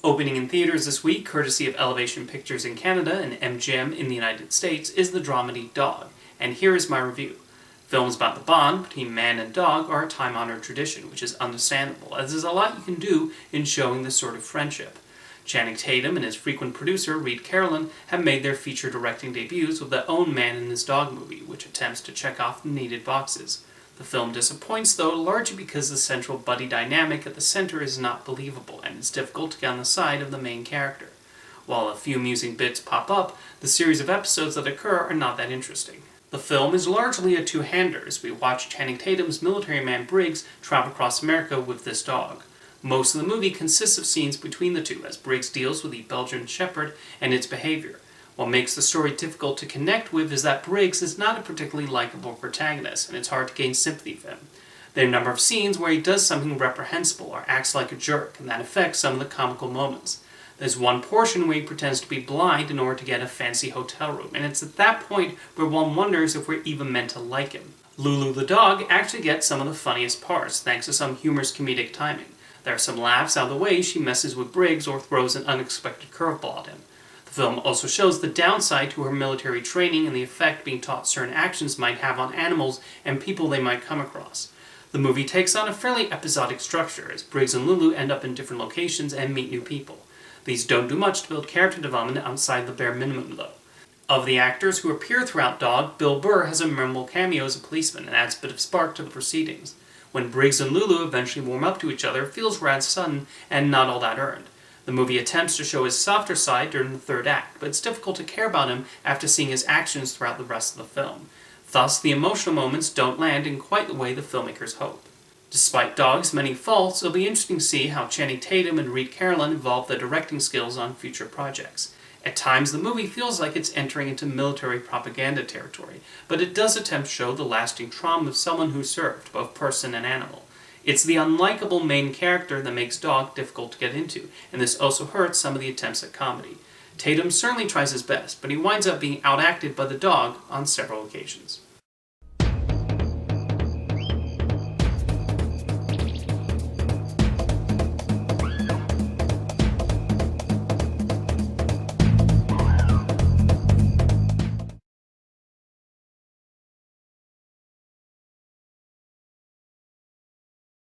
Opening in theaters this week, courtesy of Elevation Pictures in Canada and MGM in the United States, is the dramedy Dog, and here is my review. Films about the bond between man and dog are a time-honored tradition, which is understandable, as there's a lot you can do in showing this sort of friendship. Channing Tatum and his frequent producer, Reed Carolyn, have made their feature directing debuts with their own Man and His Dog movie, which attempts to check off the needed boxes. The film disappoints, though, largely because the central buddy dynamic at the center is not believable, and it's difficult to get on the side of the main character. While a few amusing bits pop up, the series of episodes that occur are not that interesting. The film is largely a two-hander, as we watch Channing Tatum's military man Briggs travel across America with this dog. Most of the movie consists of scenes between the two, as Briggs deals with the Belgian Shepherd and its behavior. What makes the story difficult to connect with is that Briggs is not a particularly likable protagonist, and it's hard to gain sympathy for him. There are a number of scenes where he does something reprehensible or acts like a jerk, and that affects some of the comical moments. There's one portion where he pretends to be blind in order to get a fancy hotel room, and it's at that point where one wonders if we're even meant to like him. Lulu the dog actually gets some of the funniest parts, thanks to some humorous comedic timing. There are some laughs out of the way she messes with Briggs or throws an unexpected curveball at him. The film also shows the downside to her military training and the effect being taught certain actions might have on animals and people they might come across. The movie takes on a fairly episodic structure, as Briggs and Lulu end up in different locations and meet new people. These don't do much to build character development outside the bare minimum, though. Of the actors who appear throughout Dog, Bill Burr has a memorable cameo as a policeman and adds a bit of spark to the proceedings. When Briggs and Lulu eventually warm up to each other, it feels rather sudden and not all that earned. The movie attempts to show his softer side during the third act, but it's difficult to care about him after seeing his actions throughout the rest of the film. Thus, the emotional moments don't land in quite the way the filmmakers hope. Despite Dog's many faults, it'll be interesting to see how Channing Tatum and Reed Carolyn evolve their directing skills on future projects. At times, the movie feels like it's entering into military propaganda territory, but it does attempt to show the lasting trauma of someone who served, both person and animal. It's the unlikable main character that makes Dog difficult to get into, and this also hurts some of the attempts at comedy. Tatum certainly tries his best, but he winds up being outacted by the dog on several occasions.